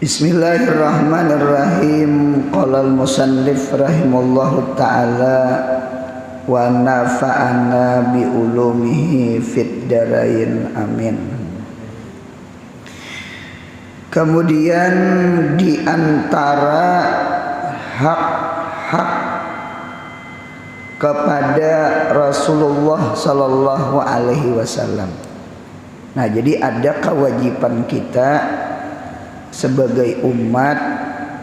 Bismillahirrahmanirrahim. Qala al-musannif rahimallahu ta'ala wa nafa'ana bi ulumihi fid darain amin. Kemudian di antara hak-hak kepada Rasulullah sallallahu alaihi wasallam. Nah, jadi ada kewajiban kita sebagai umat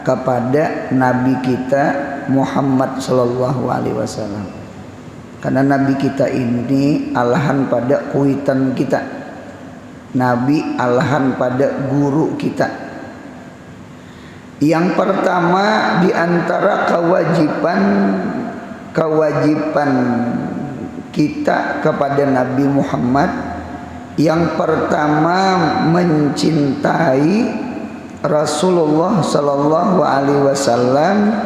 kepada Nabi kita Muhammad sallallahu alaihi wasallam. Karena Nabi kita ini alahan pada kuitan kita. Nabi alahan pada guru kita. Yang pertama di antara kewajiban kita kepada Nabi Muhammad, yang pertama mencintai Rasulullah sallallahu alaihi wasallam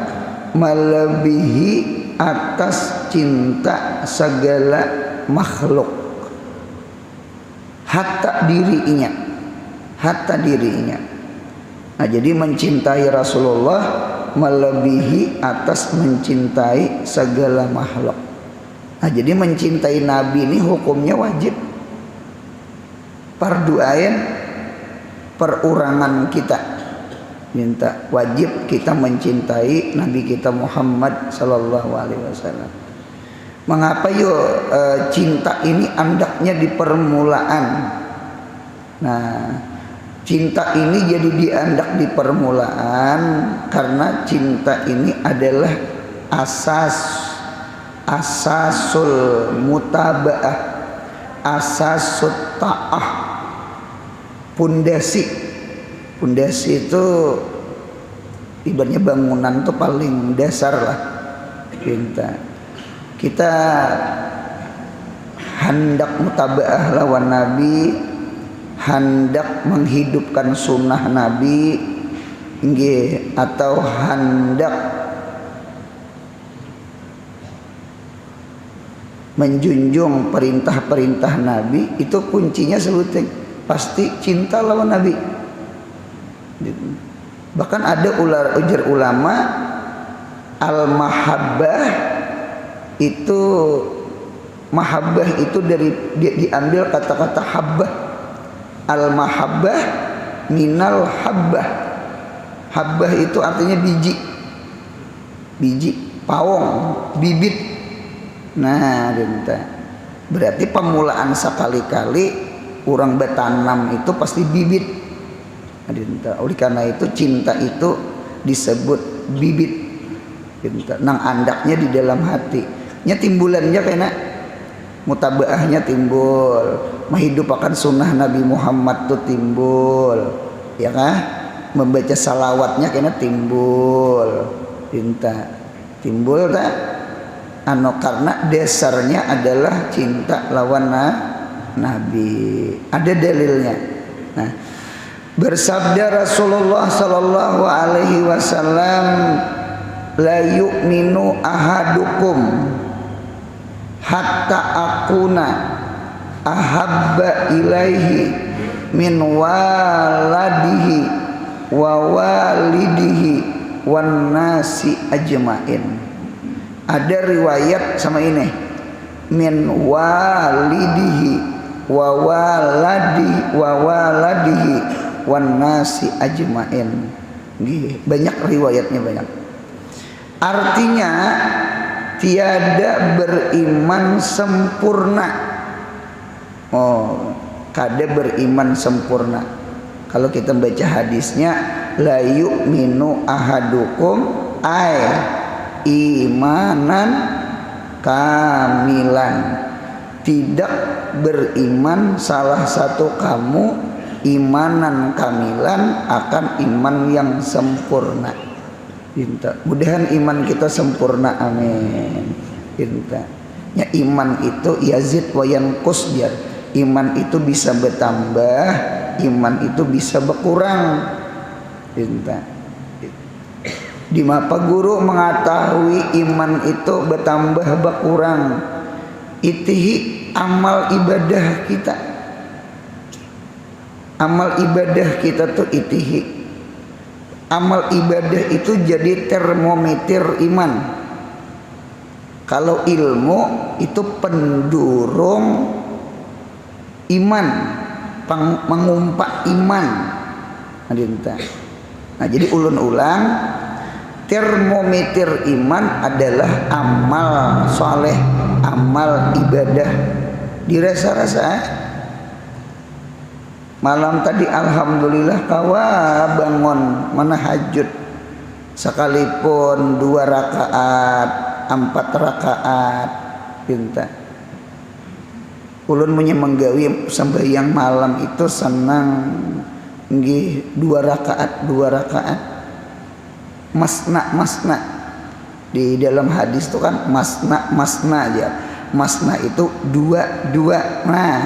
melebihi atas cinta segala makhluk, hatta dirinya. Nah, jadi mencintai Rasulullah melebihi atas mencintai segala makhluk. Nah, jadi mencintai Nabi ini hukumnya wajib, fardu ain, perurangan kita minta wajib kita mencintai Nabi kita Muhammad sallallahu alaihi wasallam. Mengapa cinta ini andaknya di permulaan? Nah, cinta ini jadi diandak di permulaan karena cinta ini adalah asasul mutabaah, asasut ta'ah. Pondasi itu ibaratnya bangunan itu paling dasar lah. Kita hendak mutabaah lawan Nabi, hendak menghidupkan sunnah Nabi, atau hendak menjunjung perintah-perintah Nabi, itu kuncinya sebutin pasti cinta lawan Nabi. Bahkan ada ujar ulama, al-mahabbah itu, mahabbah itu dari diambil kata-kata habbah. Al-mahabbah minal habbah. Habbah itu artinya biji, pawong, bibit. Nah, berarti permulaan sekali-kali orang bertanam itu pasti bibit. Oleh karena itu cinta itu disebut bibit. Nang andaknya di dalam hati. Nya timbulannya kena mutabaahnya timbul, menghidupkan sunnah Nabi Muhammad tuh timbul, ya kan? Membaca salawatnya kena timbul. Timbul tak? Karena dasarnya adalah cinta lawan Nabi. Ada dalilnya. Nah, bersabda Rasulullah sallallahu alaihi wasallam, la yu'minu ahadukum hatta akuna ahabba ilaihi min waladihi wa walidihi wan nasi ajmain. Ada riwayat sama ini, min walidihi wa waladihi wan nasi ajmain. Banyak riwayatnya, banyak. Artinya tiada beriman sempurna. Kada beriman sempurna. Kalau kita baca hadisnya, la yu'minu ahadukum ay imanan kamilan. Tidak beriman salah satu kamu imanan kamilan, akan iman yang sempurna. Mudahan iman kita sempurna, amin. Ya, iman itu yazid wa yanqus, biar iman itu bisa bertambah, iman itu bisa berkurang. Di mapa guru mengetahui iman itu bertambah berkurang, itihi amal ibadah kita. Amal ibadah kita tuh itihi. amal ibadah itu jadi termometer iman. Kalau ilmu itu pendurung iman, mengumpak iman. Nah, jadi ulun ulang, termometer iman adalah amal soleh, amal ibadah. Dirasa-rasa malam tadi alhamdulillah kawa bangun menahajud, sekalipun 2 rakaat 4 rakaat pinta. Ulun punya menggawi sembahyang malam itu senang nggih 2 rakaat masna. Di dalam hadis itu kan masna aja. Masna itu 2. Nah,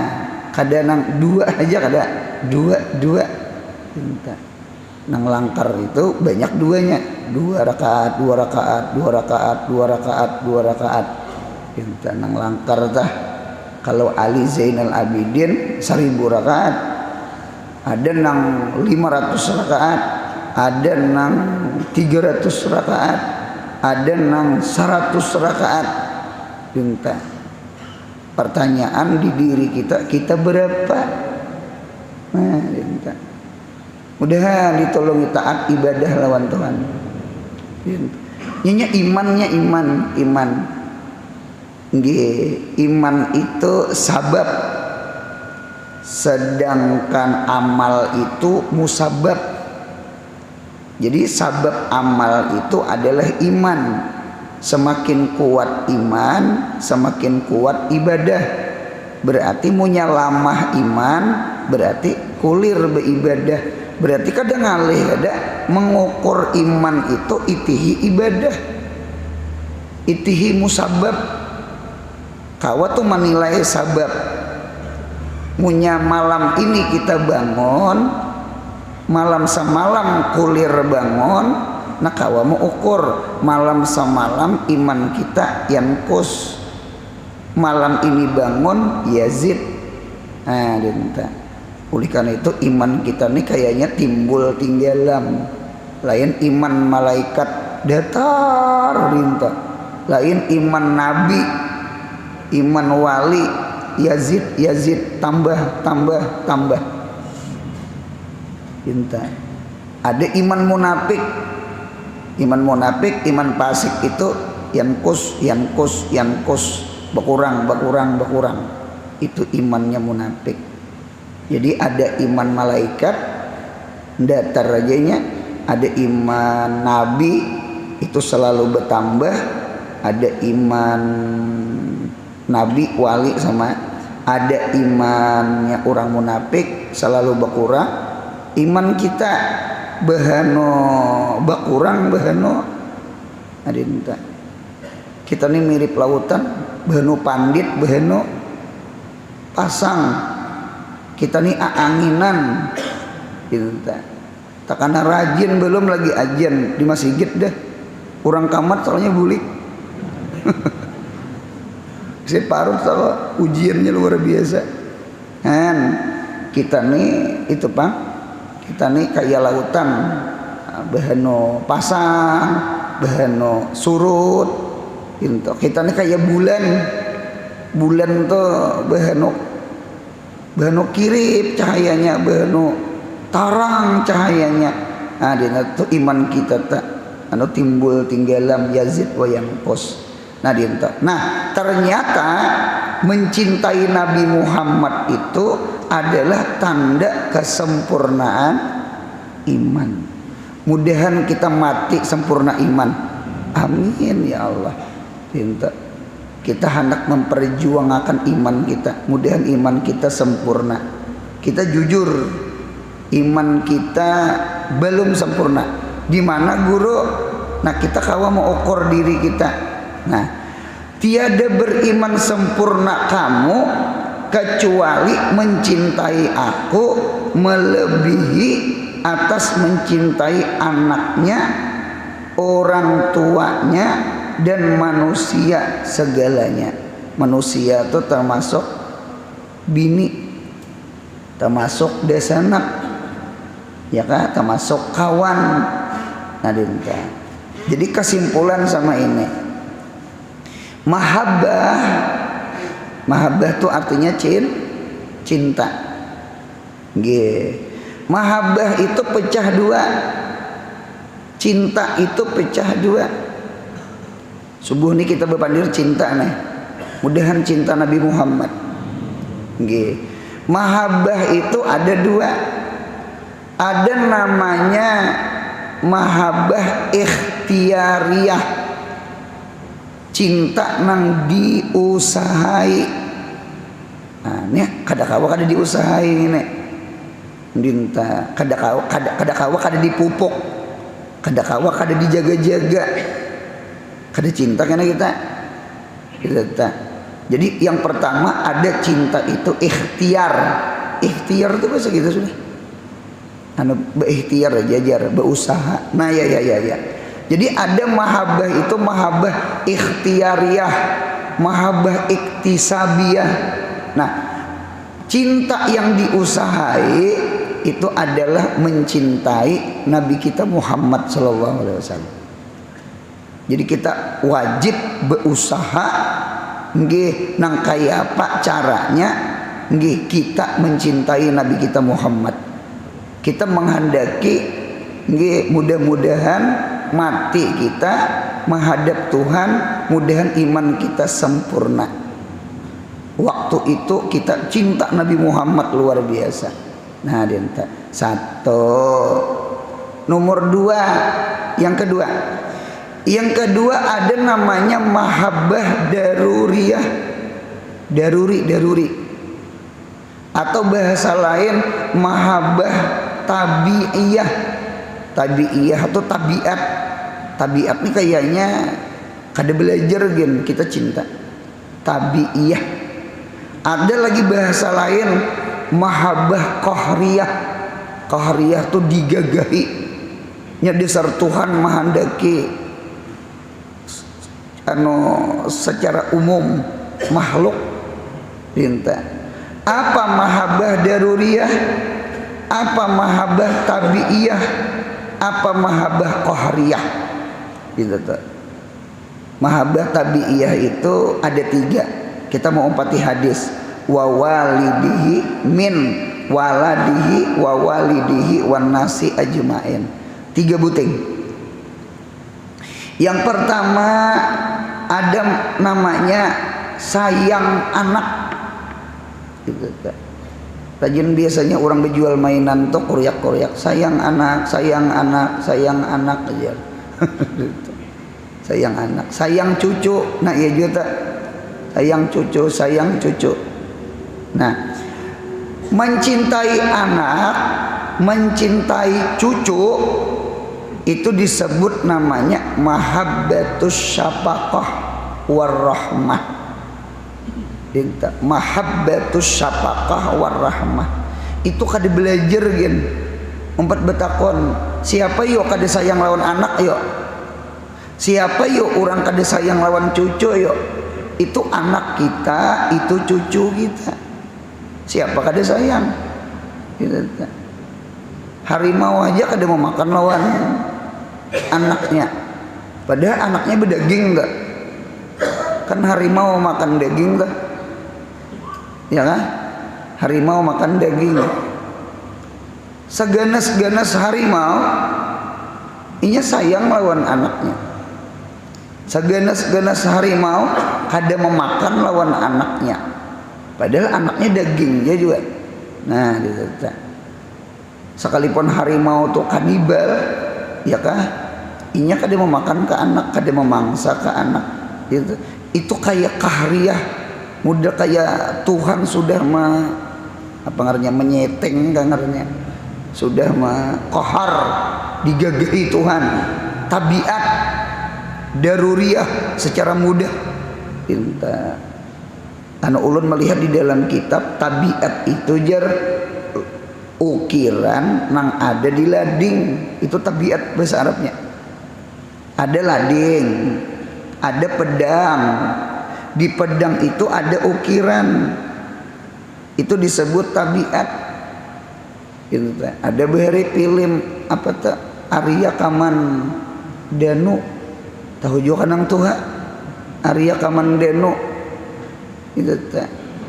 kadang 2 aja, kadang 2 pinta. Nang langkar itu banyak 2-nya. 2 rakaat pinta nang langkar tah. Kalau Ali Zainal Abidin 1000 rakaat, ada nang 500 rakaat, ada nang 300 rakaat, ada nang 100 rakaat pinta. Pertanyaan di diri kita berapa? Nah, pinta. Mudah ditolongi taat ibadah lawan Tuhan. Nya imannya iman. Nggih, iman itu sabab, sedangkan amal itu musabab. Jadi sabab amal itu adalah iman. Semakin kuat iman, semakin kuat ibadah. Berarti munya lamah iman, berarti kulir beribadah. Berarti kadang ngalih ada mengukur iman itu itihi ibadah, itihi musabab. Kawa tuh menilai sabab. Munya malam ini kita bangun, malam semalam kulir bangun. Nah kawa mau ukur malam semalam iman kita yankus, malam ini bangun yazid. Nah dinta. Oleh karena itu iman kita nih kayaknya timbul tinggalan. Lain iman malaikat datar dinta. Lain iman nabi, iman wali yazid tambah dinta. Ada iman munafik, iman fasik itu yankus berkurang. Itu imannya munafik. Jadi ada iman malaikat datar rajanya, ada iman nabi itu selalu bertambah, ada iman nabi wali sama, ada imannya orang munafik selalu berkurang. Iman kita berkurang adinta. Kita ini mirip lautan, bahano pandit, bahano pasang. Kita ini aanginan adinta. Takana rajin belum lagi ajian di masjid dah. Orang kamar soalnya bulik. Saya parut sama ujiannya luar biasa. Kan kita nih itu Pak, kita nih kayak lautan, bahano pasang, bahano surut. Kita nih kayak bulan tuh bahano kirip cahayanya, bahano tarang cahayanya. Nah dia tuh iman kita tak anu timbul tinggalam yazid wa yanqus. Nah ternyata mencintai Nabi Muhammad itu adalah tanda kesempurnaan iman. Mudahan kita mati sempurna iman. Amin ya Allah. Kita hendak memperjuangkan iman kita. Mudahan iman kita sempurna. Kita jujur, iman kita belum sempurna. Di mana guru? Nah kita kawa mau ukur diri kita. Nah, tiada beriman sempurna kamu kecuali mencintai aku melebihi atas mencintai anaknya, orang tuanya, dan manusia segalanya. Manusia itu termasuk bini, termasuk desanak, ya kan, termasuk kawan, Nah dinta. Jadi kesimpulan sama ini, mahabbah itu artinya cinta. Mahabbah itu pecah dua, cinta itu pecah dua. Subuh ini kita berpandir cinta nih, mudahan cinta Nabi Muhammad. Mahabbah itu ada dua, ada namanya mahabbah ikhtiyariyah, cinta nang diusahai. Nah, ini kadakawa kada diusahai ini. Dinta kadakawa kada dipupuk, kadakawa kada dijaga-jaga, kada cinta karena kita. Jadi yang pertama ada cinta itu ikhtiar. Ikhtiar itu bahasa gitu sudah. Berikhtiar jajar, berusaha. Nah ya. Jadi ada mahabbah itu mahabbah ikhtiariyah, mahabbah iktisabiyah. Nah, cinta yang diusahai itu adalah mencintai Nabi kita Muhammad SAW. Jadi kita wajib berusaha nang kaya apa caranya kita mencintai Nabi kita Muhammad. Kita menghendaki mudah-mudahan mati kita menghadap Tuhan, mudahan iman kita sempurna. Waktu itu kita cinta Nabi Muhammad luar biasa. Nah, dinta. Satu. Nomor dua, yang kedua ada namanya mahabbah daruriyah, daruri, atau bahasa lain mahabbah tabi'iyah atau tabiat ini kayaknya kada belajar kita cinta tabi'iyah. Ada lagi bahasa lain mahabbah qahriyah tuh digagahi nya dasar Tuhan menghendaki secara umum makhluk pinta. Apa mahabbah daruriyah, apa mahabbah tabi'iyah, apa mahabbah qahriyah gitu tuh. Mahabbah tabi'iyah itu ada tiga. Kita mau umpati hadis wa walidihi min waladihi wa walidihi wan nasi ajmain. Tiga buting. Yang pertama ada namanya sayang anak. Gitu. Rajin biasanya orang berjual mainan tuh koryak-koryak sayang anak aja. Sayang anak, sayang cucu. Nah iya juga sayang cucu. Nah, mencintai anak, mencintai cucu itu disebut namanya mahabbatus syafaqah warahmah. Mahabbatus syafaqah warahmah itu kada belajar umpat betakon siapa yo kada sayang lawan anak yo, siapa yo orang kada sayang lawan cucu yo. Itu anak kita, itu cucu kita. Siapa kada sayang? Harimau aja kada mau makan lawan anaknya. Padahal anaknya berdaging enggak? Kan harimau makan daging enggak? Ya kan? Harimau makan daging. Seganas-ganas harimau inya sayang lawan anaknya. Seganas-ganas harimau kada memakan lawan anaknya. Padahal anaknya dagingnya juga. Nah, gitu. Sekalipun harimau tuh kanibal, ya kah? Inya kada memakan ke anak, kada memangsa ke anak. Gitu. Itu kayak kahriyah, mudah kayak Tuhan sudah menyeteng dengarnya. Sudah kohar digagahi Tuhan. Tabiat daruriyah secara mudah. Pinta. Ulun melihat di dalam kitab tabiat itu jar ukiran nang ada di lading. Itu tabiat bahasa Arabnya. Ada lading, ada pedang. Di pedang itu ada ukiran. Itu disebut tabiat. Ada bahari film apa tuh? Arya kaman danu tahu juga kanang tuha Arya kaman danu itu teh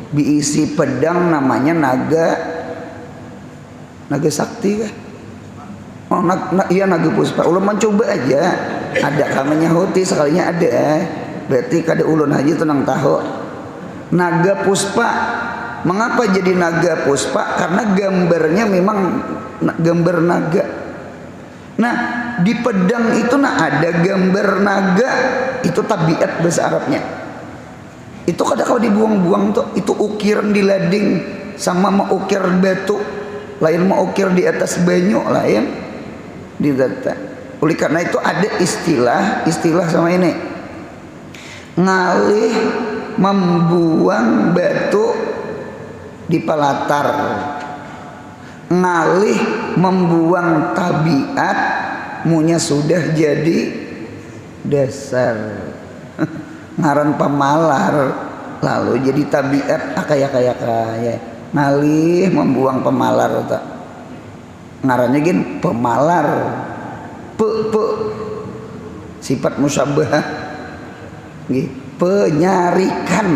diisi pedang namanya naga sakti kah? Oh iya naga puspa. Ulun mencoba aja ada kamanya hoti sekalinya ada berarti kada ulun haji tenang tahu naga puspa. Mengapa jadi naga puspa? Karena gambarnya memang gambar naga. Nah di pedang itu ada gambar naga, itu tabiat bahasa Arabnya. Itu kadang kalau dibuang-buang tuh, itu ukiran di lading sama mau ukir batu, lain mau ukir di atas banyu, lain di data. Oleh karena itu ada istilah sama ini, ngalih membuang batu di palatar, ngalih membuang tabiat munya sudah jadi dasar. Ngaran pemalar lalu jadi tabiat kaya ngalih membuang pemalar tak ngarannya gin pemalar pe sifat musyabah penyarikan.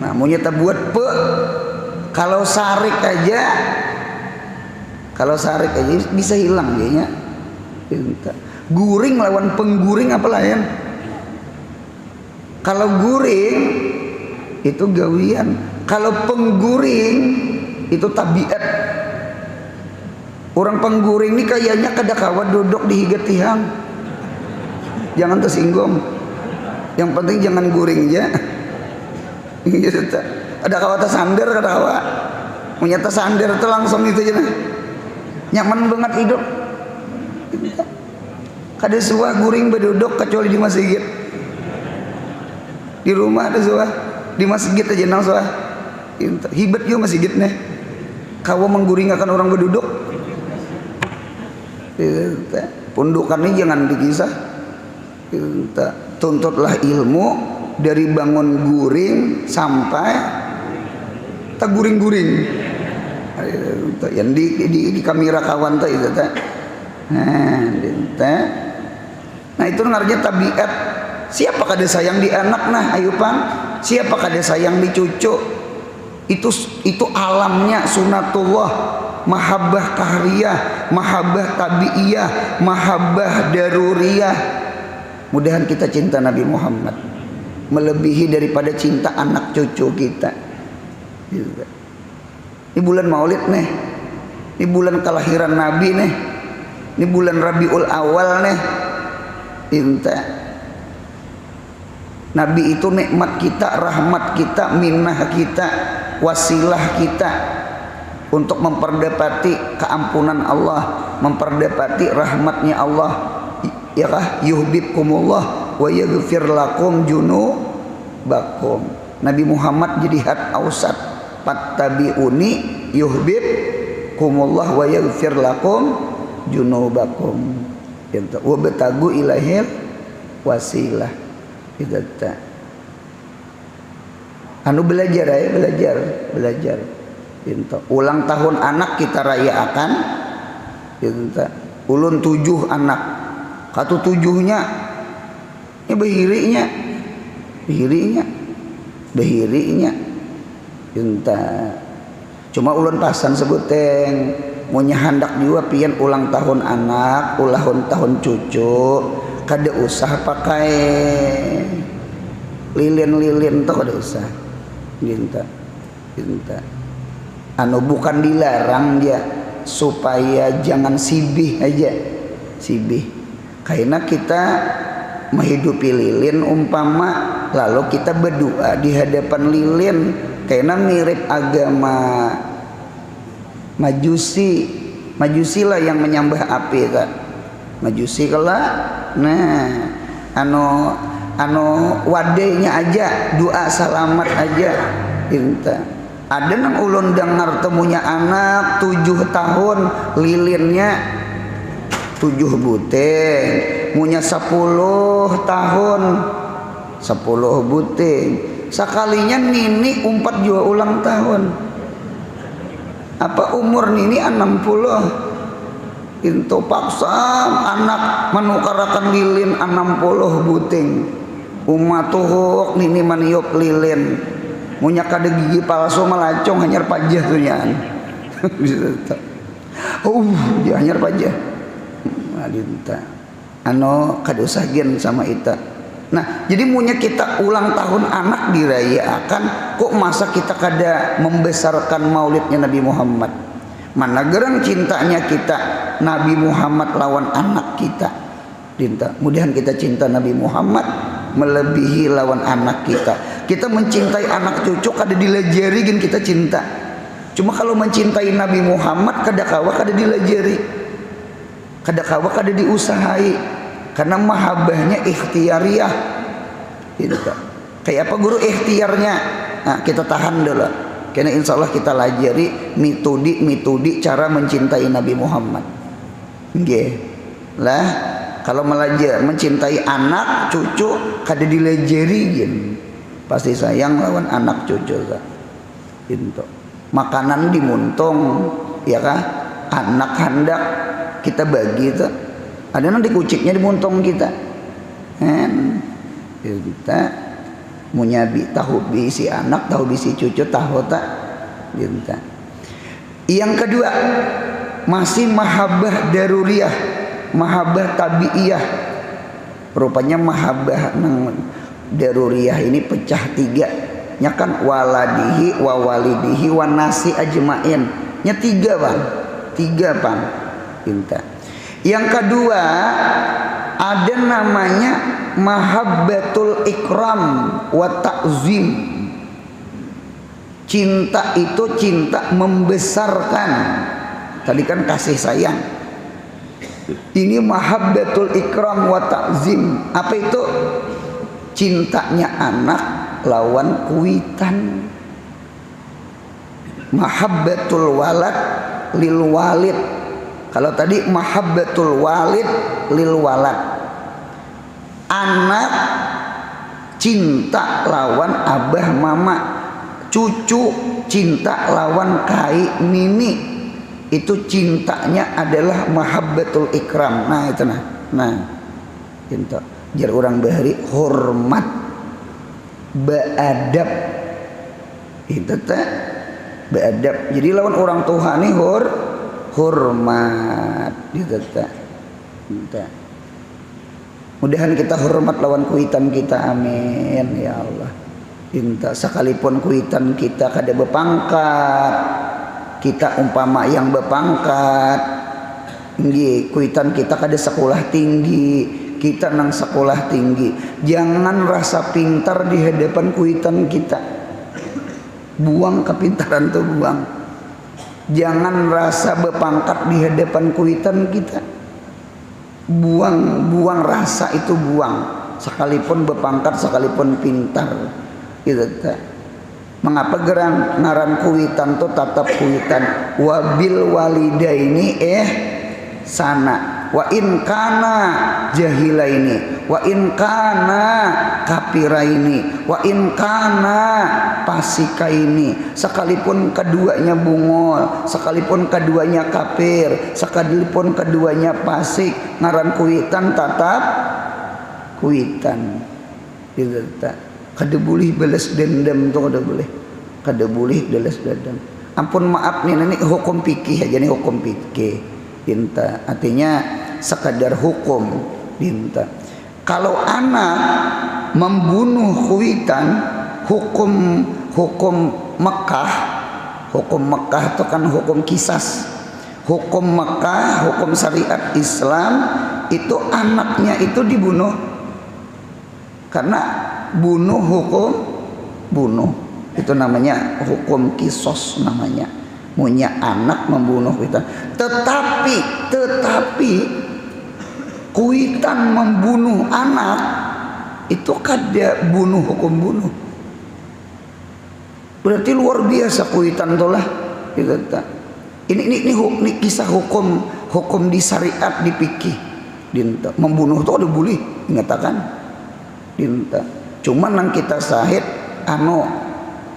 Nah munya tak buat kalau sarik aja bisa hilang kayaknya. Guring lawan pengguring apa lain? Kalau guring itu gawian, kalau pengguring itu tabiat. Orang pengguring ini kayaknya kada kawan duduk di higa tihang. Jangan tersinggung. Yang penting jangan guring ya. Ada kawan tersandar, kada kawan. Punya tersandar itu langsung itu aja. Nyaman banget hidup. Kada suah guring berduduk kecuali di masjid. Di rumah ada suah, di masjid aja nang suah. Hibat yo masjid nih. Kau mengguringakan orang berduduk. Pundukan ini jangan dikisah. Tuntutlah ilmu dari bangun guring sampai tak guring-guring. Yang di kamera kawan tuh itu teh. Nah itu ngaranya tabiat. Siapa kada sayang di anak nah ayo pan, siapa kada sayang di cucu, itu alamnya sunatullah, mahabbah kahriyah, mahabbah tabiiyah, mahabbah daruriyah. Mudahan kita cinta Nabi Muhammad melebihi daripada cinta anak cucu kita. Ini bulan Maulid nih, ini bulan kelahiran Nabi nih, ini bulan Rabiul Awal nih. Inta Nabi itu nikmat kita, rahmat kita, minnah kita, wasilah kita untuk memperdapati keampunan Allah, memperdapati rahmatnya Allah. Ya kah? Yuhibbukumullah wa yaghfir lakum junubakum. Nabi Muhammad jadi hat ausat. Fattabi'uni yuhibbukumullah wa yaghfir lakum junubakum. Wa batagu ilaihil wasilah. Kita anu belajar ya, belajar. Ulang tahun anak kita rayakan. Kita ulun 7 anak. Katu 7-nya ya behirinya. Kita cuma ulun pasan sebuteng munya handak juga pian ulang tahun anak, ulang tahun cucu. Kada usah pakai lilin tuh, kada usah. Ginta. Anu bukan dilarang dia, supaya jangan sibih aja. Karena kita menghidupi lilin umpama lalu kita berdoa di hadapan lilin, karena mirip agama Majusi lah yang menyembah api tak. Majusi kala. Nah, anu wadenya aja doa selamat aja. Inta. Ada nang ulun dengar temunya anak 7 tahun lilinnya 7 buting, munya 10 tahun 10 buting. Sekalinya nini umpat juga ulang tahun. Apa umur nini 60? Itu paksa anak menukarakan lilin 60 buting. Umatuhuk nini maniup lilin. Munya kada gigi palsu melacong hanyar pajah tuh nyan. Dia hanyar pajah. Adinta. Kada usah gen sama ita. Nah, jadi munya kita ulang tahun anak dirayakan, kok masa kita kada membesarkan maulidnya Nabi Muhammad? Mana gerang cintanya kita Nabi Muhammad lawan anak kita. Dinta, mudahan kita cinta Nabi Muhammad melebihi lawan anak kita. Kita mencintai anak cucu kada dilajari gen kita cinta. Cuma kalau mencintai Nabi Muhammad kada kawa kada dilajari. Kada kawa kada diusahai. Karena mahabbahnya ikhtiariyah. Dinta. Kayak apa guru ikhtiarnya? Nah, kita tahan dulu. Karena insya Allah kita lajari mitudi cara mencintai Nabi Muhammad. Nggih. Lah kalau mencintai anak cucu kada dilajari gin. Pasti sayang lawan anak cucu kan. Gitu. Makanan dimuntung ya kah? Anak hendak kita bagi itu. Ada nanti kuciknya dimuntung kita. Kita munyabi tahu bisi anak, tahu bisi cucu, tahu tak gitu. Yang kedua masih mahabbah daruriyah, mahabbah tabiiyah. Rupanya mahabbah nang daruriyah ini pecah tiga. Nya kan waladihi wa walidihi wa nasi ajmain. Nya tiga bang, tiga bang. Gitu. Yang kedua ada namanya mahabbatul ikram wa ta'zim. Cinta itu cinta membesarkan. Tadi kan kasih sayang. Ini mahabbatul ikram wa ta'zim. Apa itu? Cintanya anak lawan kuitan. Mahabbatul walad lil walid. Kalau tadi mahabbatul walid lil walad. Anak cinta lawan abah mama, cucu cinta lawan kai nini. Itu cintanya adalah mahabbatul ikram. Nah itu nah cinta jar orang bahari hormat beadab itu teh beadab. Jadi lawan orang tua nih hormat gitu teh. Mudahan kita hormat lawan kuitan kita, amin ya Allah. Inta sekalipun kuitan kita kada bepangkat, kita umpama yang bepangkat, nggih kuitan kita kada sekolah tinggi, kita nang sekolah tinggi. Jangan rasa pintar di hadapan kuitan kita. Buang kepintaran tuh buang. Jangan rasa bepangkat di hadapan kuitan kita. Buang rasa itu buang, sekalipun bepangkat sekalipun pintar gitu. Mengapa gerang ngaran kuitan tuh tatap kuitan wabil walidaini sana wa in kana jahilaini wa in kana kafiraini wa in kana pasikaini. Sekalipun keduanya bungol, sekalipun keduanya kafir, sekalipun keduanya fasik, ngaran kuitan tatap kuitan gitu. Kada boleh balas dendam tuh, kada boleh balas dendam. Ampun maaf nih, ini hukum fikih aja nih, hukum fikih dinta, artinya sekadar hukum dinta. Kalau anak membunuh kuitan, hukum Mekah itu kan hukum kisas. Hukum Mekah, hukum syariat Islam itu anaknya itu dibunuh. Karena bunuh hukum bunuh itu namanya hukum kisos namanya. Punya anak membunuh kuitan. Tetapi kuitan membunuh anak itu kada bunuh hukum bunuh. Berarti luar biasa kuitan itulah gitu. Ini kisah hukum di syariat di fikih dinta. Membunuh itu ada boleh mengatakan dinta. Cuman nang kita sahid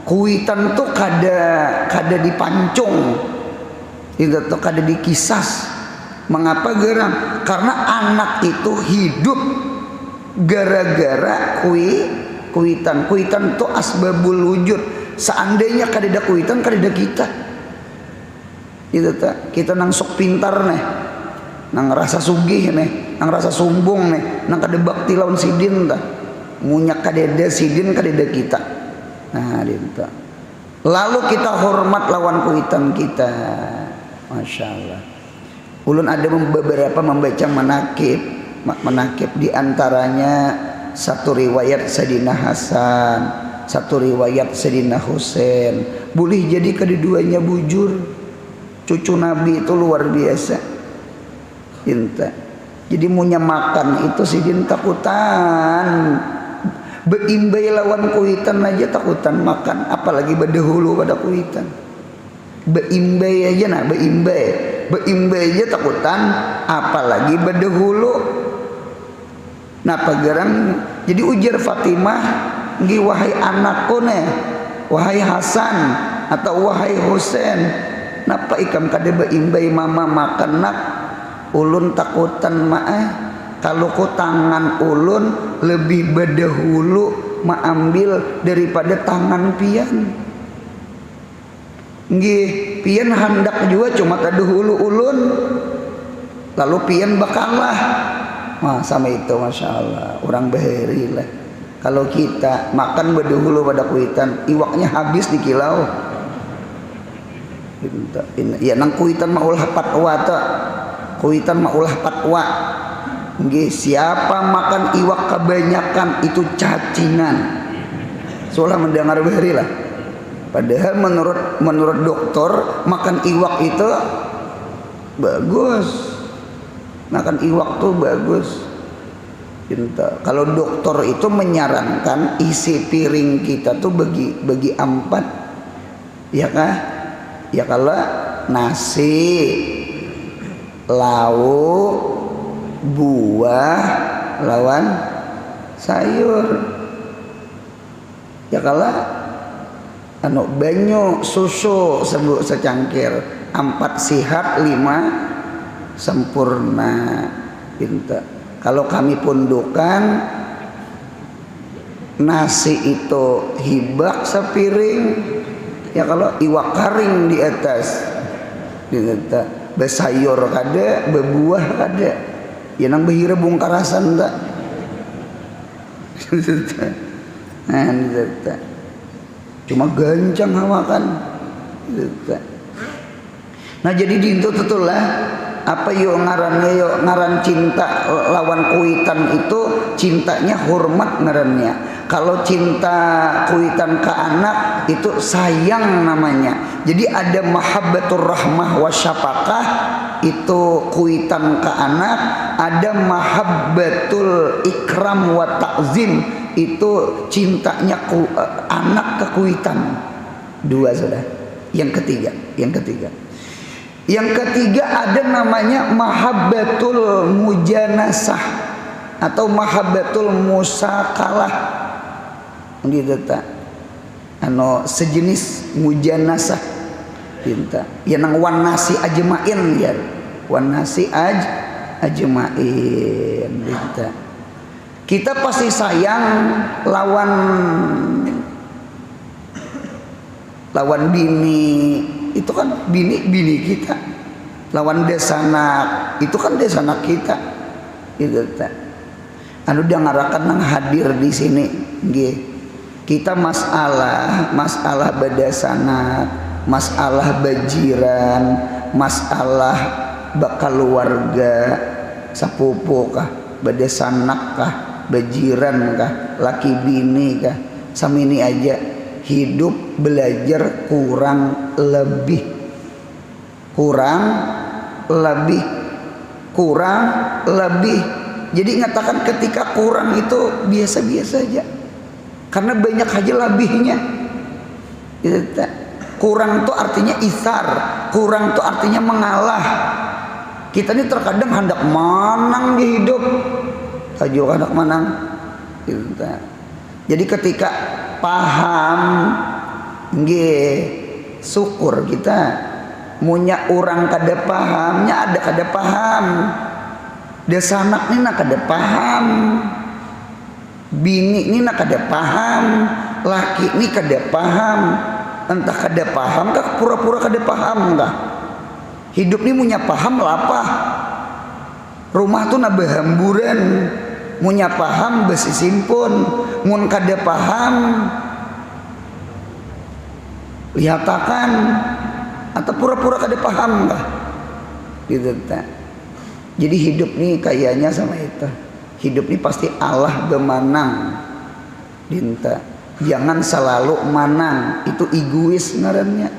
kuitan tuh kada dipancung itu tuh kada dikisas Mengapa geram? Karena anak itu hidup gara-gara kuitan. Kuitan itu asbabul wujud. Seandainya kadeda kuitan, kadeda kita. Itu tak, kita nang sok pintar nih, nang rasa sugih nih, nang rasa sumbung nih, nang kada bakti lawan sidin ta. Munyak kadeda sidin kadeda kita. Nah, itu. Lalu kita hormat lawan kuitan kita. Masya Allah. Ulun ada beberapa membaca manakib di antaranya satu riwayat Sayyidina Hasan, satu riwayat Sayyidina Husain. Boleh jadi kedua-duanya bujur. Cucu Nabi itu luar biasa. Inta. Jadi munya makan itu sidin takutan. Beimbai lawan kuitan aja takutan makan, apalagi berdahulu pada kuitan. Beimbai aja nah, beimbai aja takutan, apalagi berdahulu. Nah pagarang, jadi ujar Fatimah, nggih wahai anakku nih, wahai Hasan atau wahai Husain, napa ikam kada beimbai mama makan nak? Ulun takutan ma'ah kalau ku tangan ulun lebih berdahulu mengambil daripada tangan pian. Nggih, pian hendak juga cuma kadahulu ulun, lalu pian bakalah. Wah, sama itu Masya Allah, orang bahari lah. Kalau kita makan berdahulu pada kuitan, iwaknya habis di kilau. Ya nang kuitan mah ulah patwa ta. Kuitan mah ulah patwa. Nggih, siapa makan iwak kebanyakan itu cacingan. Soalnya mendengar bahari lah. Padahal menurut dokter makan iwak itu bagus. Makan iwak tuh bagus. Kalau dokter itu menyarankan isi piring kita tuh bagi 4, ya kah? Ya kalau nasi, lauk, buah, lawan sayur. Ya kalau banyu, susu sebut secangkir, 4 sihat, 5 sempurna. Pinta. Kalau kami pundukan nasi itu hibak sepiring, ya kalau iwak karing di atas, pinta. Besayur kada, bebuah kada. Ya nang behira bungkarasan tak. Nah, pinta. Cuma gancang makan. Nah jadi dintu tetulah apa yuk ngarannya, yuk ngaran cinta lawan kuitan itu cintanya hormat ngarannya. Kalau cinta kuitan ke anak itu sayang namanya. Jadi ada mahabbatur rahmah wa syafaqah itu kuitan ke anak, ada mahabbatul ikram wa ta'zim itu cintanya anak ke kuitan. 2 sudah. Yang ketiga ada namanya mahabbatul mujanasah atau mahabbatul musakalah. Gitu tak? Sejenis mujanasah. Pinta. Ya nang wan nasi ajmain ya. Wan nasi ajmain. Pinta. Kita pasti sayang lawan bini, itu kan bini kita. Lawan desanak, itu kan desanak kita. Gitu tak. Dia ngarakan nang hadir di sini, nggih. Kita masalah badasanak, masalah bajiran, masalah keluarga, sapupu kah, badasanak kah, bajiran kah, laki bini kah, sama ini aja hidup belajar kurang lebih. Jadi ngatakan ketika kurang itu biasa-biasa aja, karena banyak aja lebihnya. Kurang itu artinya isar, kurang itu artinya mengalah. Kita ini terkadang hendak menang di hidup, tajuk hendak menang. Jadi ketika paham, nggih, syukur kita. munya orang kada pahamnya ada kada paham, desanak ni nak kada paham, bini ni nak kada paham, laki ni kada paham, entah kada paham kah pura-pura kada paham kah. Hidup ni munya paham lapah, rumah tu nak berhamburan, munya paham besi simpun, mun kada paham lihatakan atau pura-pura kada paham kah gitu tak. Jadi hidup ni kayaknya sama itu, hidup ni pasti Allah bemanang dinta, jangan selalu manang, itu egois ngarannya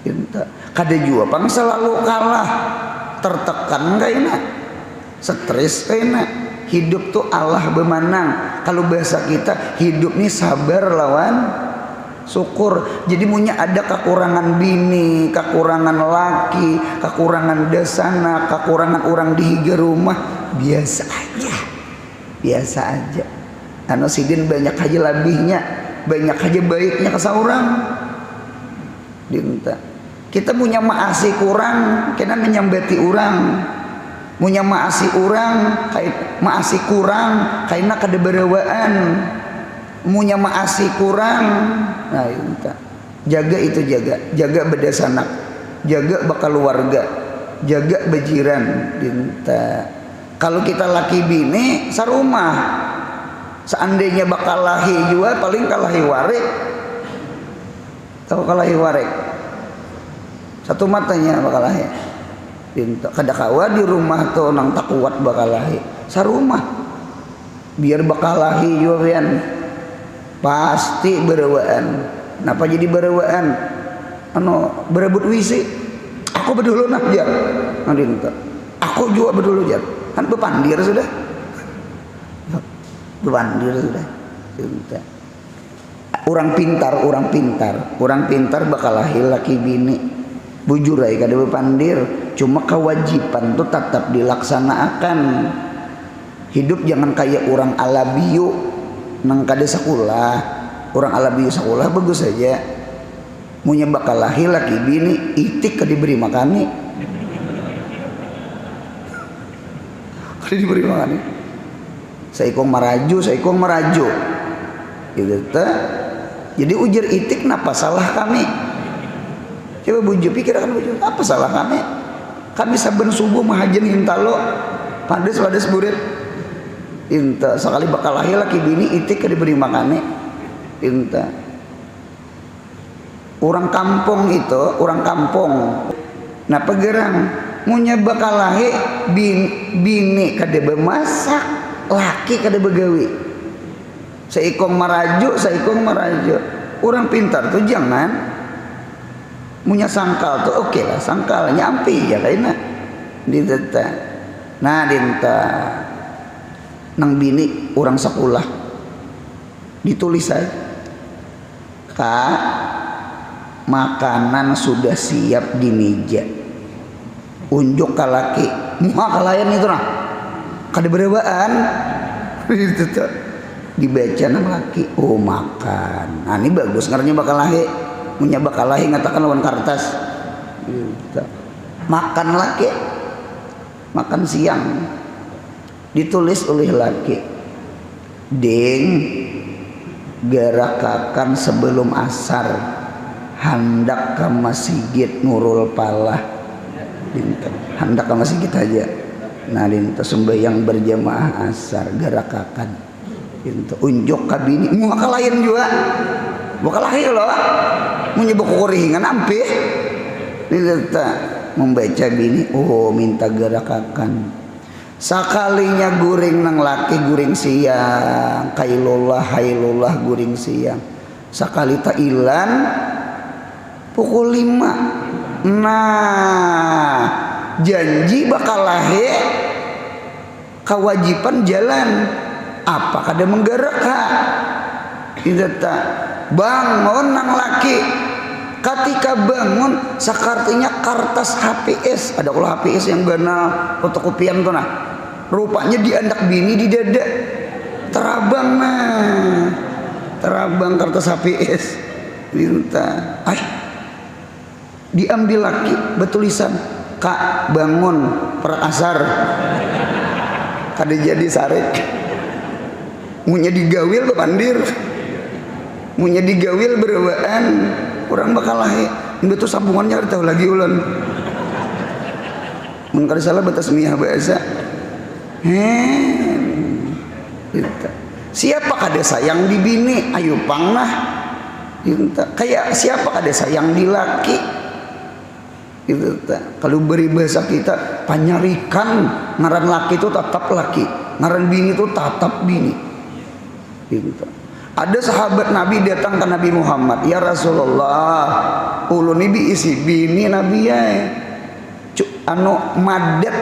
dinta. Kada jua pang selalu kalah, tertekan kayaknya, stres kayaknya. Hidup tuh Allah bemanang. Kalau bahasa kita hidup ni sabar lawan syukur. Jadi punya ada kekurangan bini, kekurangan laki, kekurangan desana, kekurangan orang di higa rumah, biasa aja, biasa aja. Anu sidin banyak aja lebihnya, banyak aja baiknya ke seorang dinta. Kita punya maasi kurang, kena menyambati orang, punya maasi orang, maasi kurang, kaina kada berawaan, punya maasi kurang. Nah, dinta. Jaga itu, jaga bedasanak, jaga bakal keluarga, jaga bejiran dinta. Kalau kita laki bini sarumah, seandainya bakal lahi juga paling kalahi warik. Tahu kalahi warik? Satu matanya bakal lahi. Dinta. Kada kawa di rumah tuh nang tak kuat bakal lahi. Sarumah. Biar bakal lahi juga pian. Pasti berawaan. Kenapa jadi berawaan? Anu berebut wisi. Aku bedulu nah jar. Dinta. Aku juga bedulu jar. Kan bepandir sudah. Bepandir sudah. Dinta. Orang pintar bakal lahir laki bini. Bujur ay kada bepandir, cuma kewajiban tuh tetap dilaksanakan. Hidup jangan kayak orang alabiyu nang kada sekolah. Orang alabiyu sekolah bagus saja. Munya bakal lahir laki bini, itik kada diberi makani. Kada diberi makani. Saikong maraju. Gitu ta. Jadi ujar itik napa salah kami? Coba bujuk pikirkan bujuk, apa salah kami? Kami saben subuh mahajen hintalo, padas burit. Inta sekali bakal lahir laki bini itik diberi makane. Inta. Orang kampung itu, orang kampung. Nah pegerang, munya bakal lahir bini kada bemasak, laki kada begawi. Saikong maraju. Orang pintar tuh jangan punya sangkal tuh oke lah, sangkal nyampi ya kayaknya dinta. Nah dinta nang bini orang sekolah ditulis saya kak makanan sudah siap di meja, unjuk ke laki muka kalayan itu nah kada berebaan itu tuh dibaca nang laki, oh makan. Nah ini bagus ngaranya bakal lahir. Punya bakal lahi ngatakan lawan kertas gitu. Makan laki, makan siang ditulis oleh laki, ding garakakan sebelum asar hendak ke masjid Nurul Palah dinta. Hendak ke masjid aja. Nah dinta sembahyang berjamaah asar garakakan dinta. Unjuk kabini muka lain juga bakal lahir loh. Menyebut kekuringan ampe dinta membaca bini, oh minta garakakan. Sakalinya guring nang laki guring siang, hailullah guring siang. Sakali ta ilan pukul 5. Nah, janji bakal lahir kewajiban jalan. Apa kada menggerak ha? Tidak tak bangun nang laki. Ketika bangun sakartinya kertas HPS. Ada kalau HPS yang ganal fotokopian tuh nah. Rupanya diandak bini di dada. Terabang nah. Terabang kertas HPS. Minta. diambil laki betulisan Kak bangun per asar kada jadi sarek munya digawil pandir munya digawil berewaan orang bakal lahe ini tuh sambungannya kada tahu lagi ulan mun kada salah batas miyah bahasa siapa kada sayang di bini ayo pangnah kayak siapa kada sayang di laki gitu. Kalau beri bahasa kita panyarikan ngaran laki itu tetap laki, ngaran bini itu tetap bini gitu. Ada sahabat Nabi datang ke Nabi Muhammad, ya Rasulullah ulun ini isi bini Nabi ya anu madet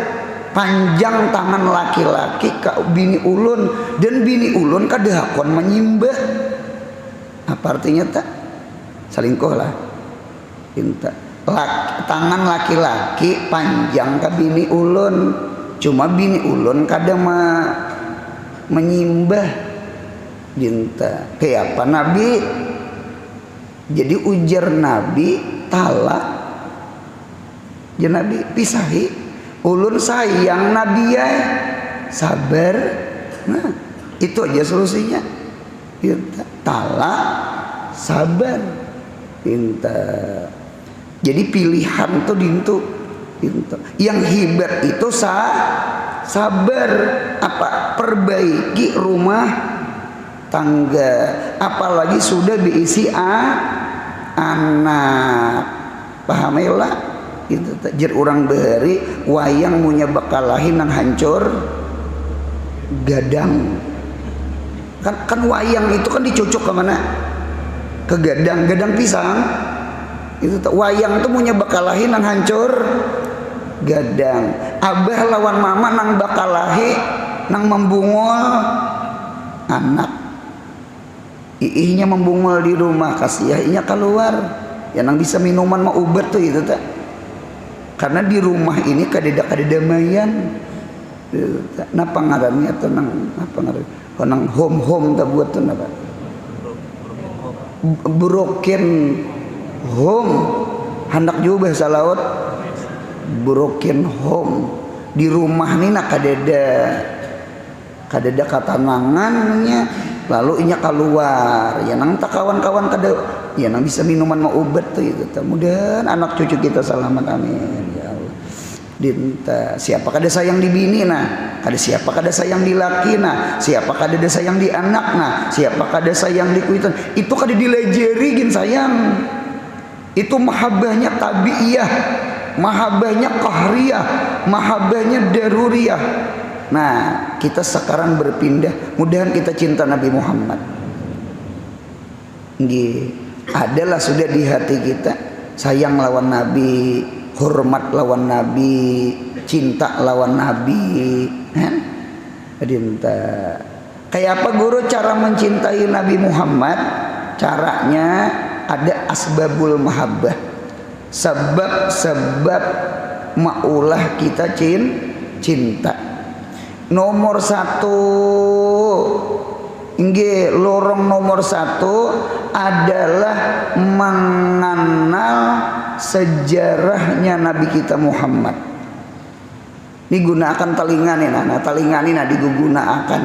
panjang tangan laki-laki ke bini ulun dan bini ulun kadahakon menyimbah. Apa artinya tak? Selingkuh lah cinta. Tangan laki-laki panjang ke bini ulun, cuma bini ulun kadang menyimbah dinta kayak apa Nabi. Jadi ujar Nabi talak ya Nabi pisahi ulun sayang Nabi ya sabar. Nah itu aja solusinya dinta talak sabar dinta. Jadi pilihan tuh dintu. Yang hebat itu sabar apa perbaiki rumah tangga apalagi sudah diisi anak pahamela itu jer orang bahari wayang munya bakalahin nang hancur gadang kan wayang itu kan dicocok ke mana ke gadang pisang itu wayang tuh punya bakalahi nang hancur gadang abah lawan mama nang bakalahi nang membungul anak iihnya membungul di rumah kasih iihnya keluar ya nang bisa minuman mau ubat tuh itu tak karena di rumah ini kadeda mayan napa ngarannya tuh nang apa ngarannya nang home tak buat tuh napa broken home hendak juga bahasa laut broken home di rumah nih nak kadeda katanangannya lalu inya keluar ya nang tak kawan-kawan kada ya nang bisa minuman mau obat tuh itu mudah-mudahan anak cucu kita selamat amin ya Allah dinta siapa kada sayang di bini nah kada siapa kada sayang di laki nah siapa kada sayang di anak nah siapa kada sayang di kuitan itu kada dilejeri gin sayang. Itu mahabbahnya tabiiyah, mahabbahnya qahriyah, mahabbahnya daruriyah. Nah, kita sekarang berpindah, mudahan kita cinta Nabi Muhammad. Nggih, adalah sudah di hati kita sayang lawan Nabi, hormat lawan Nabi, cinta lawan Nabi, kan? Cinta. Kayak apa guru cara mencintai Nabi Muhammad? Caranya ada asbabul mahabbah, sebab-sebab maulah kita cinta. Nomor satu, lorong nomor satu adalah mengenal sejarahnya Nabi kita Muhammad. Digunakan telinga nih, telinga ini digunakan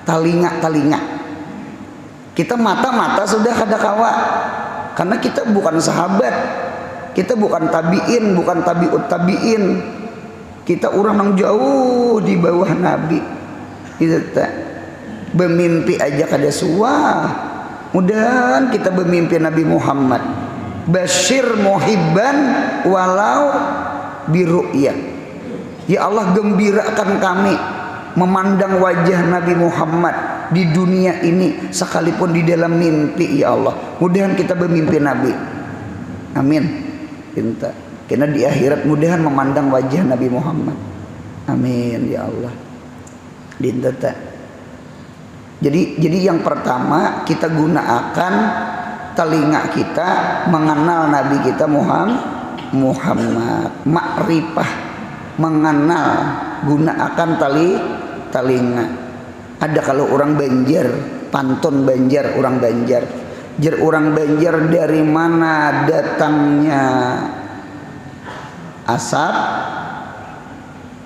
telinga. Kita mata sudah kada kawa. Karena kita bukan sahabat, kita bukan tabiin, bukan tabiut tabiin, kita orang yang jauh di bawah Nabi. Itu tak bermimpi aja kada suah. Mudahan kita bermimpi Nabi Muhammad. Basyir muhibban walau biru'yah. Ya Allah gembirakan kami memandang wajah Nabi Muhammad di dunia ini sekalipun di dalam mimpi ya Allah. Mudahan kita bermimpi Nabi. Amin. Minta. Karena di akhirat mudahan memandang wajah Nabi Muhammad. Amin ya Allah. Dinta. Jadi yang pertama kita gunakan telinga kita mengenal Nabi kita Muhammad. Makrifah, mengenal, gunakan telinga. Ada kalau orang Banjar, pantun Banjar, orang Banjar. Jer orang Banjar dari mana datangnya Asap,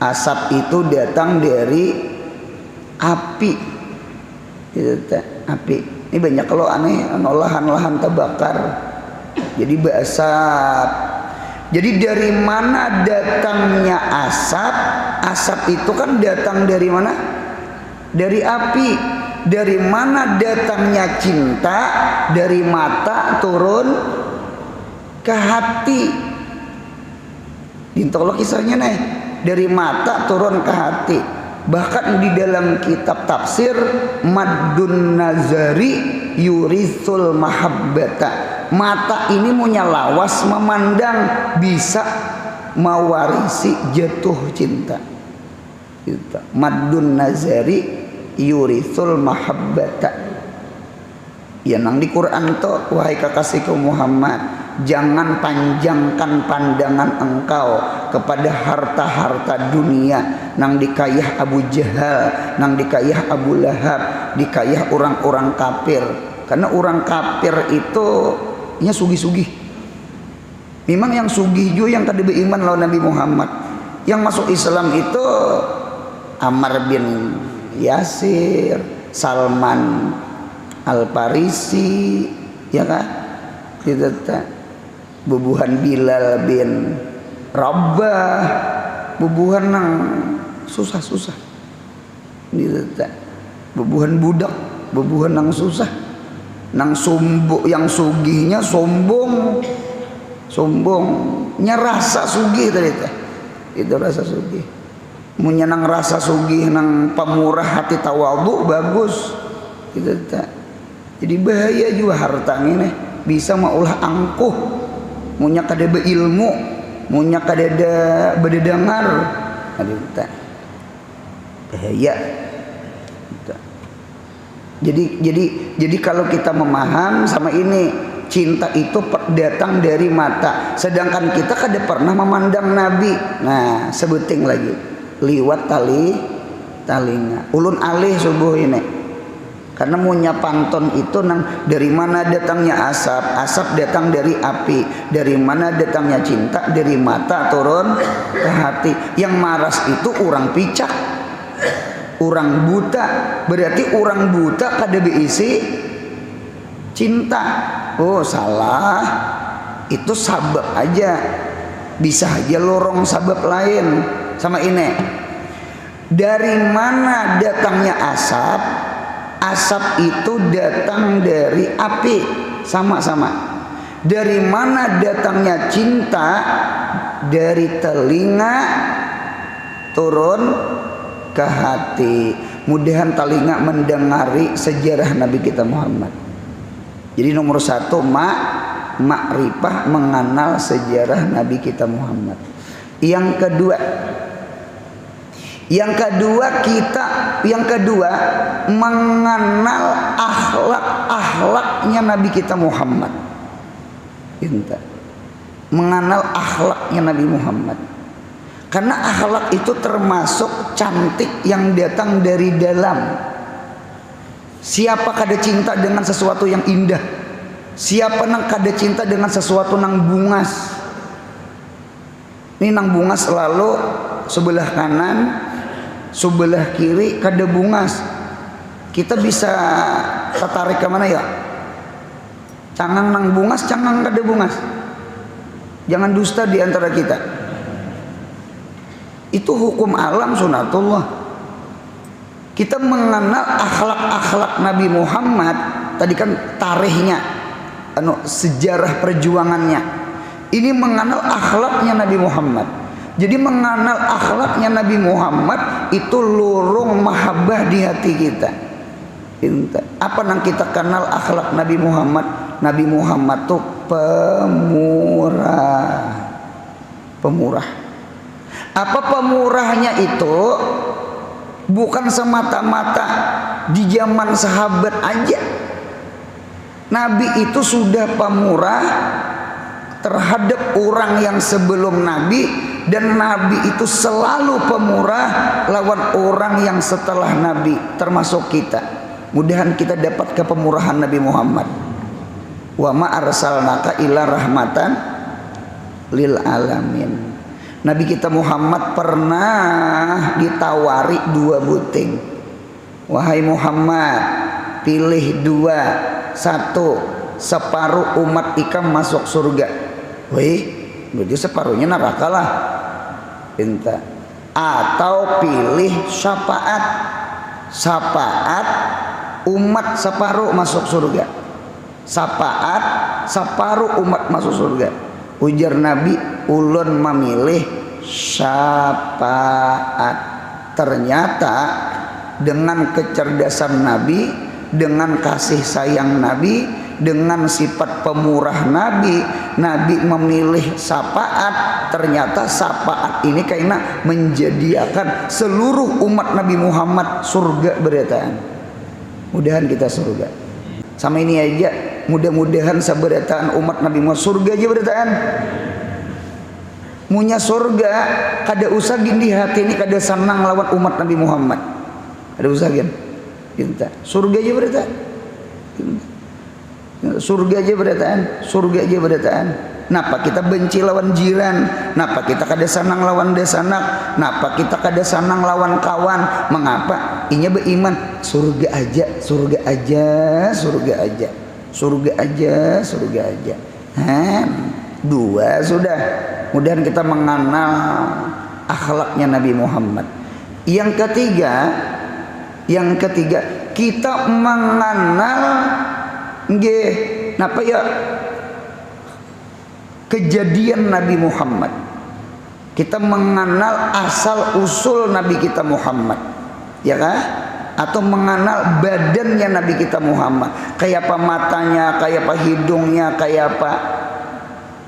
asap itu datang dari api, gitu, api. Ini banyak kalau aneh, lahan-lahan terbakar, jadi berasap. Jadi dari mana datangnya asap? Asap itu kan datang dari mana? Dari api. Dari mana datangnya cinta? Dari mata turun ke hati. Dintolok kisahnya nih, dari mata turun ke hati. Bahkan di dalam kitab tafsir, maddun nazari yurisul mahabbata. Mata ini punya lawas memandang, bisa mewarisi jatuh cinta. Maddun nazari yurisul mahabbata. Ya nang di Quran to, wahai kekasihku Muhammad, jangan panjangkan pandangan engkau kepada harta-harta dunia nang dikayah Abu Jahal, nang dikayah Abu Lahab, dikayah orang-orang kafir. Karena orang kafir itu nya sugih-sugih. Memang yang sugih juga yang tadi beriman lawan Nabi Muhammad. Yang masuk Islam itu Ammar bin Yasir, Salman Al-Farisi, ya kan? Gitu tak. Bubuhan Bilal bin Rabah, bubuhan nang susah-susah. Gitu tak. Bubuhan budak, bubuhan nang susah. Nang sombong, yang sugihnya sombong, sombongnya rasa sugih tadi teh. Itu rasa sugih. Munya nang rasa sugih nang pemurah hati tawadhu bagus. Gitu tak. Jadi bahaya juga harta ini bisa maulah angkuh. Munya kada beilmu, munya kada bededengar. Gitu tak. Bahaya. Jadi kalau kita memaham sama ini, cinta itu datang dari mata, sedangkan kita kada pernah memandang Nabi. Nah, sebuting lagi liwat talinga ulun alih subuh ini, karena munya pantun itu nang dari mana datangnya asap, asap datang dari api, dari mana datangnya cinta, dari mata turun ke hati. Yang maras itu orang picak, orang buta. Berarti orang buta kada beisi cinta. Oh salah, itu sabab aja, bisa aja lorong sabab lain. Sama ini, dari mana datangnya asap? Asap itu datang dari api, sama-sama. Dari mana datangnya cinta? Dari telinga turun ke hati. Mudahan telinga mendengari sejarah Nabi kita Muhammad. Jadi nomor satu, makrifah, mengenal sejarah Nabi kita Muhammad. Yang kedua mengenal akhlaknya Nabi kita Muhammad. Mengenal akhlaknya Nabi Muhammad. Karena akhlak itu termasuk cantik yang datang dari dalam. Siapa kada cinta dengan sesuatu yang indah? Siapa nang kada cinta dengan sesuatu nang bungas? Ini nang bungas selalu sebelah kanan, sebelah kiri kada bungas. Kita bisa tertarik ke mana ya? Cangang nang bungas, cangang kada bungas. Jangan dusta di antara kita. Itu hukum alam sunatullah. Kita mengenal akhlak-akhlak Nabi Muhammad. Tadi kan tarikhnya, sejarah perjuangannya. Ini mengenal akhlaknya Nabi Muhammad. Jadi mengenal akhlaknya Nabi Muhammad itu lurung mahabbah di hati kita. Apa yang kita kenal akhlak Nabi Muhammad? Nabi Muhammad itu pemurah. Apa pemurahnya itu? Bukan semata-mata di zaman sahabat aja. Nabi itu sudah pemurah terhadap orang yang sebelum Nabi, dan Nabi itu selalu pemurah lawan orang yang setelah Nabi, termasuk kita. Mudahan kita dapat kepemurahan Nabi Muhammad. Wa ma arsalnaka illa rahmatan lil alamin. Nabi kita Muhammad pernah ditawari 2 buting. Wahai Muhammad, pilih 2, 1 separuh umat ikam masuk surga. Wih, berarti separuhnya neraka lah. Pinta. Atau pilih syafaat umat separuh masuk surga. Syafaat separuh umat masuk surga. Ujar Nabi, ulun memilih syafaat. Ternyata dengan kecerdasan Nabi, dengan kasih sayang Nabi, dengan sifat pemurah Nabi, Nabi memilih syafaat. Ternyata syafaat ini kayaknya menjadikan seluruh umat Nabi Muhammad surga berataan. Mudahan kita surga. Sama ini aja, mudah-mudahan sabarataan umat Nabi Muhammad surga aja berataan. Munya surga, kada usah gini hati ini kada senang lawan umat Nabi Muhammad. Kada usah gini. Kita surga aja berataan. Surga aja berataan. Napa kita benci lawan jiran? Napa kita kada senang lawan desanak? Napa kita kada senang lawan kawan? Mengapa? Inya beriman surga aja. Dua sudah. Mudahan kita mengenal akhlaknya Nabi Muhammad. Yang ketiga kita mengenal napa ya kejadian Nabi Muhammad. Kita mengenal asal usul Nabi kita Muhammad, ya kah? Atau mengenal badannya Nabi kita Muhammad, kayak apa matanya, kayak apa hidungnya, kayak apa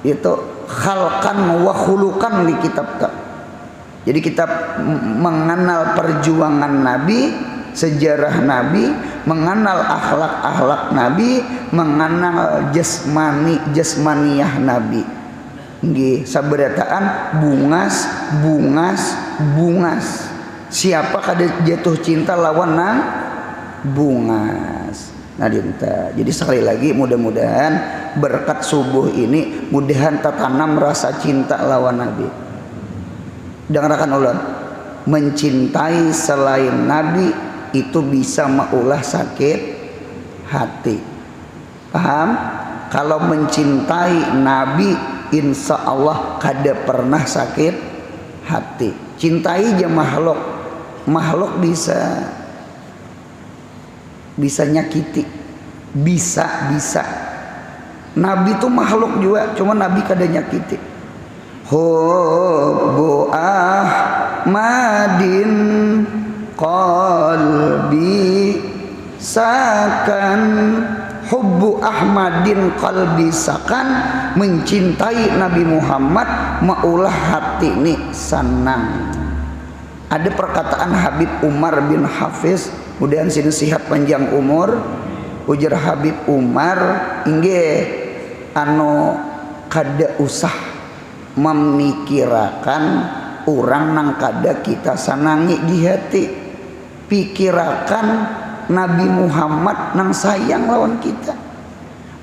itu khalqan wa khuluqan di kitab. Jadi kita mengenal perjuangan Nabi, sejarah Nabi, mengenal akhlak-akhlak Nabi, mengenal jasmaniyah Nabi. Nggih, sabarataan bungas. Siapa kada jatuh cinta lawan nang bungas. Nah, dinta. Jadi sekali lagi mudah-mudahan berkat subuh ini mudahan tertanam rasa cinta lawan Nabi. Dengarkan ulun, mencintai selain Nabi itu bisa meulah sakit hati. Paham? Kalau mencintai Nabi, insya Allah kada pernah sakit hati. Cintai aja makhluk bisa nyakiti, bisa. Nabi itu makhluk juga, cuma Nabi kada nyakiti. Hubbu Ahmadin qalbi sakan, hubbu Ahmadin qalbi sakan, mencintai Nabi Muhammad maulah hati ini senang. Ada perkataan Habib Umar bin Hafiz, mudahan sini sihat panjang umur. Ujar Habib Umar, inggih anu kada usah memikirakan orang nang kada kita sanangi di hati. Pikirakan Nabi Muhammad nang sayang lawan kita.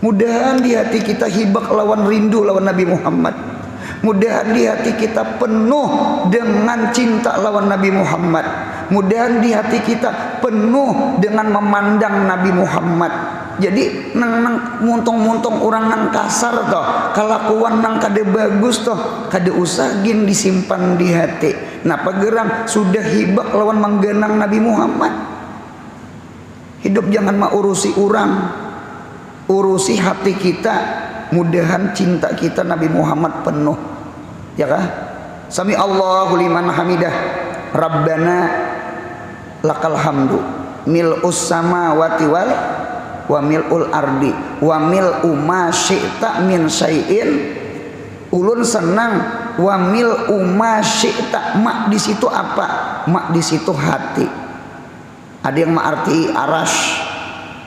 Mudahan di hati kita hibak lawan rindu lawan Nabi Muhammad. Mudahan di hati kita penuh dengan cinta lawan Nabi Muhammad. Mudahan di hati kita penuh dengan memandang Nabi Muhammad. Jadi nang muntung-muntung orang nang kasar toh, kelakuan nang kada bagus toh, kada usah gin disimpan di hati. Napa gerang sudah hibak lawan menggenang Nabi Muhammad. Hidup jangan mau urusi orang, urusi hati kita. Mudahan cinta kita Nabi Muhammad penuh, ya kah? Sami Allahu liman hamidah. Rabbana lakal hamdu mil'us samawati wal wa mil'ul ardi wa mil'u ma syi'ta min syai'in. Ulun senang wa mil'u ma syi'ta. Mak di situ apa? Mak di situ hati. Ada yang arti arash.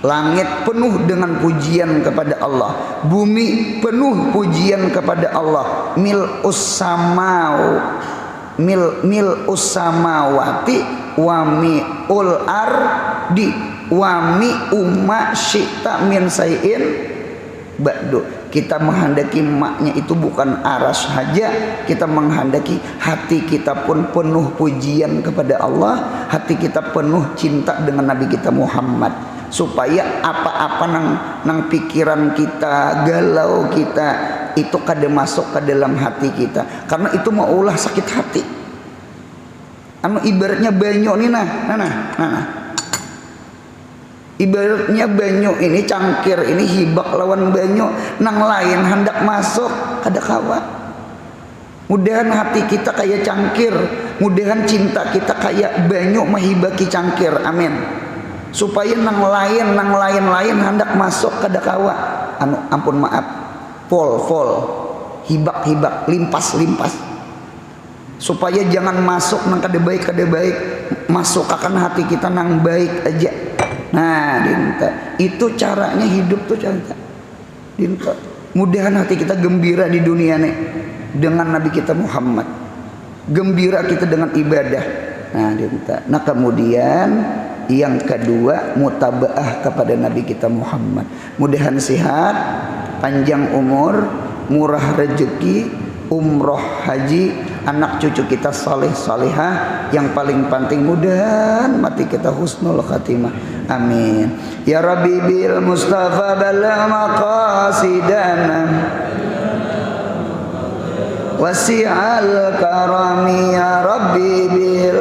Langit penuh dengan pujian kepada Allah, bumi penuh pujian kepada Allah. Mil'us samawati wa mi'ul ardi wa mi'u ma syi'ta min syai'in ba'du. Kita menghendaki maknya itu bukan aras saja, kita menghendaki hati kita pun penuh pujian kepada Allah, hati kita penuh cinta dengan Nabi kita Muhammad, supaya apa-apa nang pikiran kita, galau kita itu kada masuk ke dalam hati kita, karena itu mau ulah sakit hati. Ibaratnya banyu nih nah. Ibaratnya banyu ini, cangkir ini hibak lawan banyu, nang lain hendak masuk kada kawa. Mudahan hati kita kayak cangkir, mudahan cinta kita kayak banyu mahibaki cangkir, amin. Supaya nang lain hendak masuk kada kawa. Ampun maaf, fol hibak limpas, supaya jangan masuk nang kada baik, masuk akan hati kita nang baik aja. Nah, dinta itu caranya hidup tuh, dinta. Mudahan hati kita gembira di dunia nih dengan Nabi kita Muhammad, gembira kita dengan ibadah. Nah, dinta. Nah, kemudian yang kedua, mutabaah kepada Nabi kita Muhammad. Mudahan sehat, panjang umur, murah rezeki, umroh haji, anak cucu kita saleh salehah, yang paling penting mudahan mati kita husnul khatimah, amin ya Rabbi. Bil Mustafa bala maqasidana wasi'al karami ya Rabbi. Bil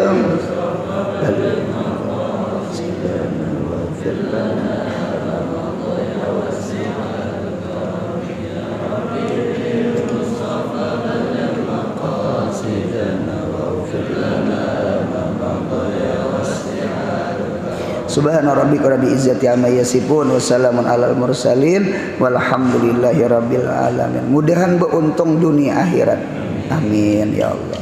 Subhana rabbika rabbil izzati amma yasifun wa salamun alal mursalin walhamdulillahi rabbil alamin. Mudahan beruntung dunia akhirat, amin ya Allah.